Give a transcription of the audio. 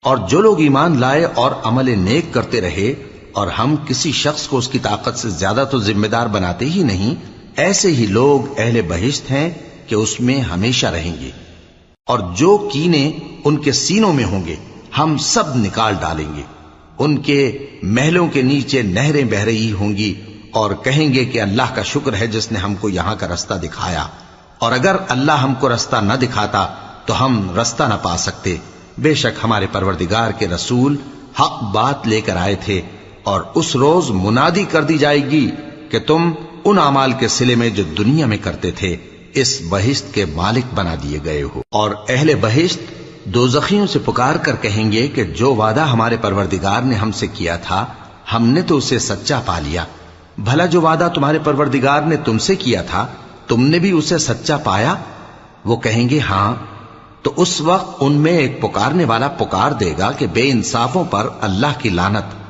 اور جو لوگ ایمان لائے اور عمل نیک کرتے رہے اور ہم کسی شخص کو اس کی طاقت سے زیادہ تو ذمہ دار بناتے ہی نہیں، ایسے ہی لوگ اہل بہشت ہیں کہ اس میں ہمیشہ رہیں گے۔ اور جو کینے ان کے سینوں میں ہوں گے ہم سب نکال ڈالیں گے، ان کے محلوں کے نیچے نہریں بہہ رہی ہوں گی، اور کہیں گے کہ اللہ کا شکر ہے جس نے ہم کو یہاں کا رستہ دکھایا، اور اگر اللہ ہم کو رستہ نہ دکھاتا تو ہم رستہ نہ پا سکتے۔ بے شک ہمارے پروردگار کے رسول حق بات لے کر آئے تھے، اور اس روز منادی کر دی جائے گی کہ تم ان اعمال کے صلے میں جو دنیا میں کرتے تھے اس بہشت کے مالک بنا دیے گئے ہو۔ اور اہل بہشت دوزخیوں سے پکار کر کہیں گے کہ جو وعدہ ہمارے پروردگار نے ہم سے کیا تھا ہم نے تو اسے سچا پا لیا، بھلا جو وعدہ تمہارے پروردگار نے تم سے کیا تھا تم نے بھی اسے سچا پایا؟ وہ کہیں گے ہاں۔ تو اس وقت ان میں ایک پکارنے والا پکار دے گا کہ بے انصافوں پر اللہ کی لعنت